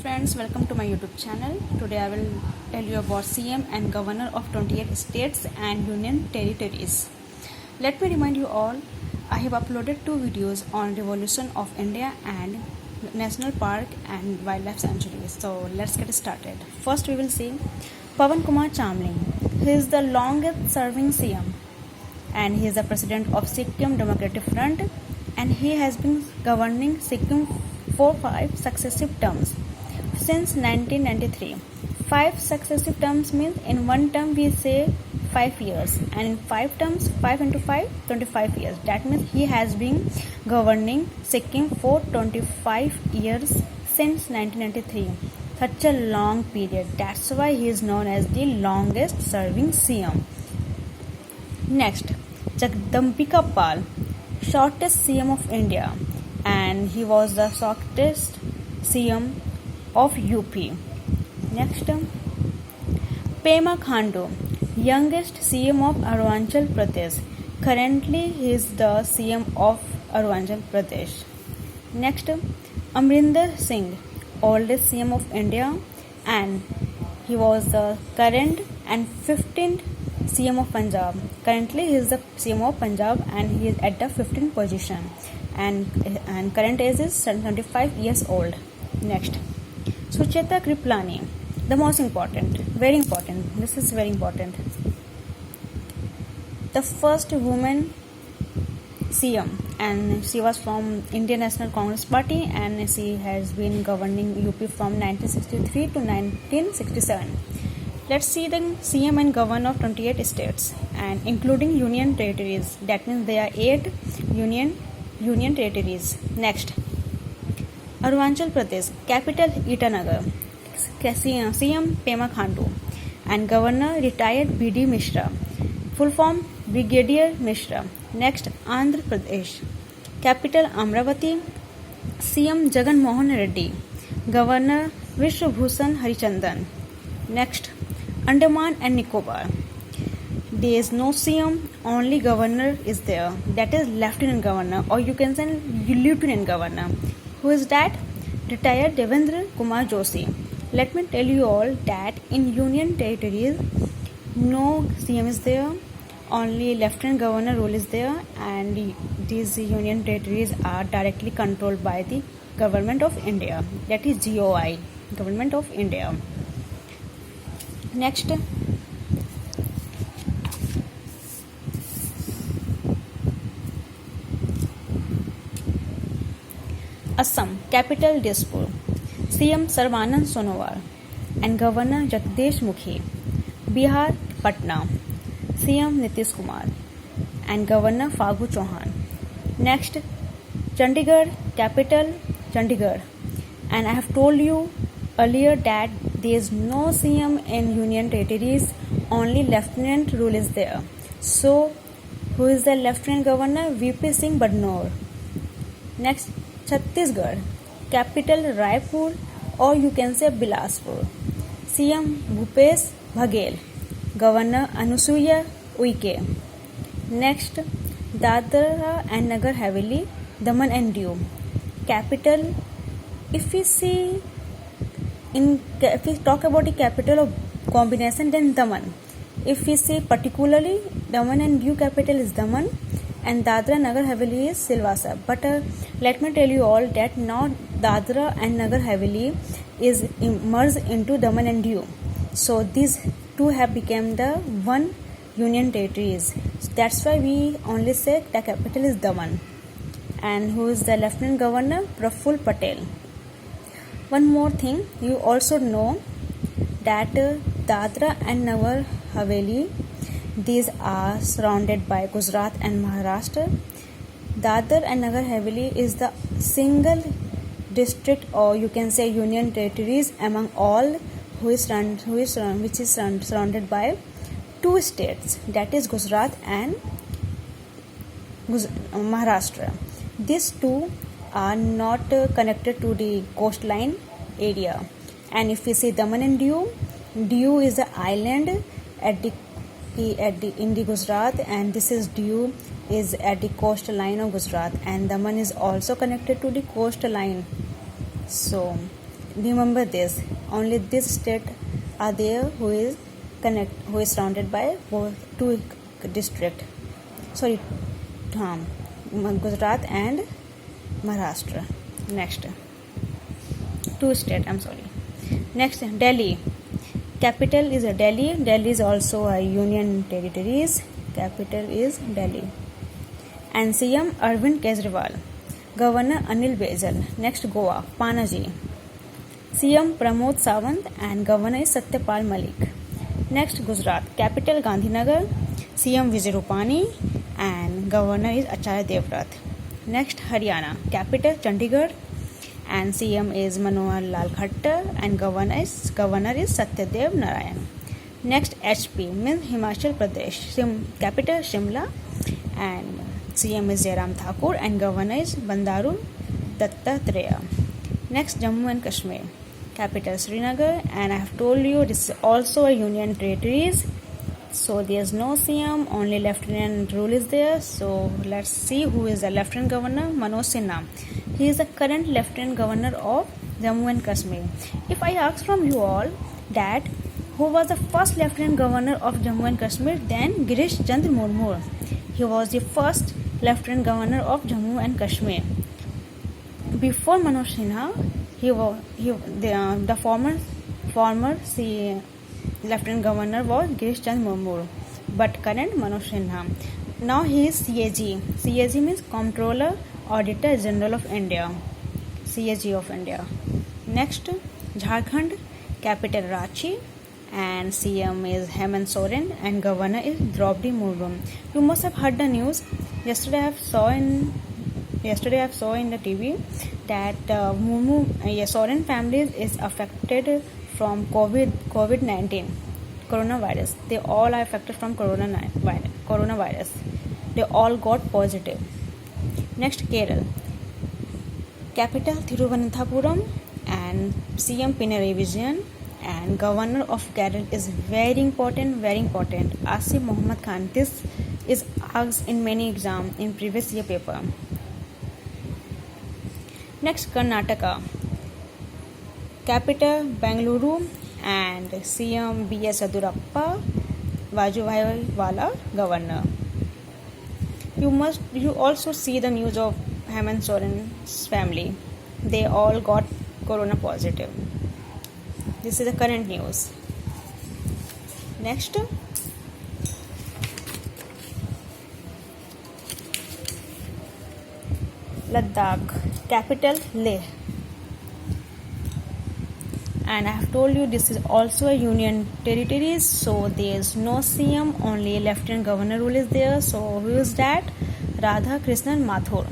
Friends, welcome to my YouTube channel. Today I will tell you about CM and Governor of 28 states and Union territories. Let me remind you all, I have uploaded 2 videos on Revolution of India and National Park and Wildlife Sanctuaries. So let's get started. First we will see Pawan Kumar Chamling. He is the longest serving CM and he is the president of Sikkim Democratic Front, and he has been governing Sikkim for 5 successive terms since 1993. 5 successive terms means in one term we say 5 years, and in 5 terms 5 into 5 25 years. That means he has been governing Sikkim for 25 years since 1993. Such a long period. That's why he is known as the longest serving CM. Next, Jagdambika Pal, shortest CM of India, and he was the shortest CM of UP. Next, Pema Khandu, youngest CM of Arunachal Pradesh. Currently, he is the CM of Arunachal Pradesh. Next, Amrinder Singh, oldest CM of India, and he was the current and 15th CM of Punjab. Currently, he is the CM of Punjab and he is at the 15th position. And current age is 75 years old. Next, Sucheta Kriplani, the most important, very important. This is very important. The first woman CM, and she was from Indian National Congress Party, and she has been governing UP from 1963 to 1967. Let's see the CM and Governor of 28 states and including Union territories. That means there are 8 Union territories. Next, Arunachal Pradesh, capital Itanagar. CM Pema Khandu and Governor retired B.D. Mishra. Full form Brigadier Mishra. Next, Andhra Pradesh, capital Amravati. CM Jagan Mohan Reddy. Governor Vishwabhushan Harichandan. Next, Andaman and Nicobar. There is no CM, only governor is there. That is Lieutenant Governor, or you can say Lieutenant Governor. Who is that? Retired Devendra Kumar Joshi. Let me tell you all that in Union territories, no CM is there, only Lieutenant Governor role is there, and these Union territories are directly controlled by the Government of India. That is GOI, Government of India. Next, Assam, capital Dispur. CM Sarvanand Sonowal and Governor Jagdish Mukhi. Bihar, Patna. CM Nitish Kumar and Governor Fagu Chauhan. Next, Chandigarh, capital Chandigarh. And I have told you earlier that there is no CM in Union territories, only Lieutenant rule is there. So, who is the Lieutenant Governor? VP Singh Badnoor. Next, Chhattisgarh, capital Raipur, or you can say Bilaspur. CM Bhupesh Baghel, Governor Anusuya Uike. Next, Dadra and Nagar Haveli, Daman and Diu, capital. If we talk about the capital of combination, then Daman. If we say particularly, Daman and Diu capital is Daman, and Dadra Nagar Haveli is Silvassa. But let me tell you all that now Dadra and Nagar Haveli is merged into Daman and Diu. So these two have become the one Union territories. So that's why we only say the capital is Daman. And who is the Lieutenant Governor? Praful Patel. One more thing, you also know that Dadra and Nagar Haveli, these are surrounded by Gujarat and Maharashtra. Dadra and Nagar Haveli is the single district, or you can say Union territories among all which is surrounded by 2 states, that is Gujarat and Maharashtra. These 2 are not connected to the coastline area. And if we say Daman and Diu is an island in the Gujarat, and this is Diu is at the coastline of Gujarat, and Daman is also connected to the coastline. So remember this, only this state are there who is surrounded by both two district, sorry, Gujarat and Maharashtra. Next, two state, I'm sorry. Next, Delhi. Capital is Delhi. Delhi is also a union territories. Capital is Delhi. And CM Arvind Kejriwal. Governor Anil Baijal. Next, Goa. Panaji. CM Pramod Sawant and Governor is Satyapal Malik. Next, Gujarat. Capital Gandhinagar. CM Vijay Rupani and Governor is Acharya Devvrat. Next, Haryana. Capital Chandigarh and CM is Manohar Lal Khattar and Governor is Satyadev Narayan. Next, HP means Himachal Pradesh. Capital Shimla and CM is Jairam Thakur and Governor is Bandaru Dattatreya. Next, Jammu and Kashmir. Capital Srinagar, and I have told you this is also a union territories. So there's no CM, only lieutenant rule is there. So let's see who is the Lieutenant Governor. Manoj Sinha. He is the current Lieutenant Governor of Jammu and Kashmir. If I ask from you all that who was the first Lieutenant Governor of Jammu and Kashmir, then Girish Chandra Murmu. He was the first Lieutenant Governor of Jammu and Kashmir. Before Manoj Sinha, the former Lieutenant Governor was Girish Chandra Murmu, but current Manoj Sinha. Now he is CAG. CAG means Comptroller Auditor General of India. CAG of India. Next, Jharkhand. Capital Ranchi and CM is Hemant Soren and Governor is Draupadi Murmu. You must have heard the news. Yesterday I saw in the TV that Soren family is affected from COVID-19, coronavirus. They all are affected from coronavirus. They all got positive. Next, Kerala. Capital Thiruvananthapuram and CM Pinarayi Vijayan and Governor of Kerala is very important. Asif Mohammed Khan. This is asked in many exams in previous year paper. Next, Karnataka. Capital Bengaluru and CM B.S. Yediyurappa, Vajubhai Wala Governor. You also see the news of Hemant Soren's family. They all got corona positive. This is the current news. Next, Ladakh. Capital Leh. And I have told you this is also a union territories, so there is no CM, only Lieutenant Governor rule is there. So who is that? Radha Krishnan Mathur.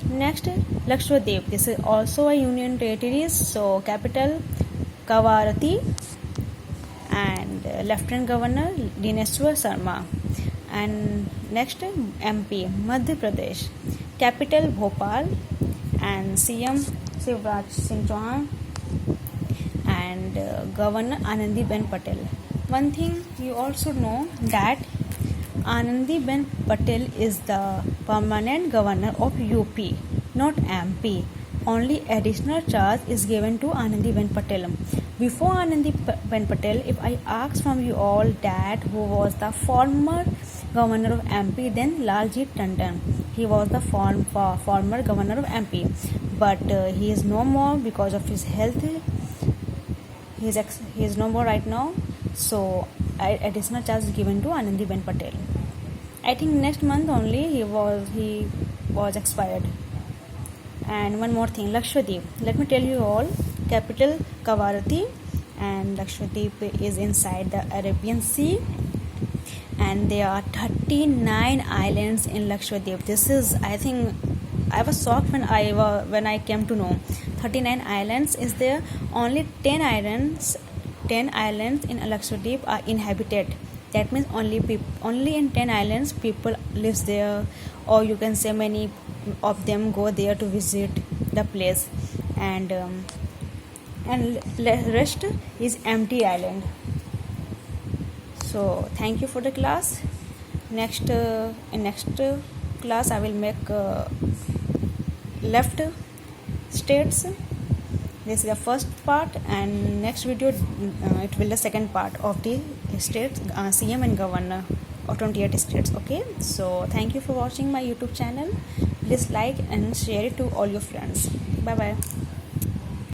Next, Lakshadweep. This is also a union territories, so capital Kavarati and Lieutenant Governor Dineshwar Sharma. And next, MP Madhya Pradesh. Capital Bhopal and CM Shivraj Singh Chauhan and Governor Anandiben Patel. One thing you also know that Anandiben Patel is the permanent governor of UP, not MP. Only additional charge is given to Anandiben Patel. Before Anandiben Patel, if I ask from you all that who was the former governor of MP, then Laljit Tandon. He was the former governor of MP, but he is no more because of his health. He is no more right now, so additional charge is given to Anandiben Patel. I think next month only he was expired. And one more thing, Lakshadweep. Let me tell you all, capital Kavarati and Lakshadweep is inside the Arabian Sea. And there are 39 islands in Lakshadweep. This is, I think, I was shocked when I came to know 39 islands is there. Only 10 islands in Lakshadweep are inhabited. That means only in 10 islands people lives there, or you can say many of them go there to visit the place, and rest is empty island. So thank you for the class. In next class I will make left states. This is the first part, and next video it will the second part of the states, CM and governor of 28 states. Okay, so thank you for watching my YouTube channel. Please like and share it to all your friends. Bye bye.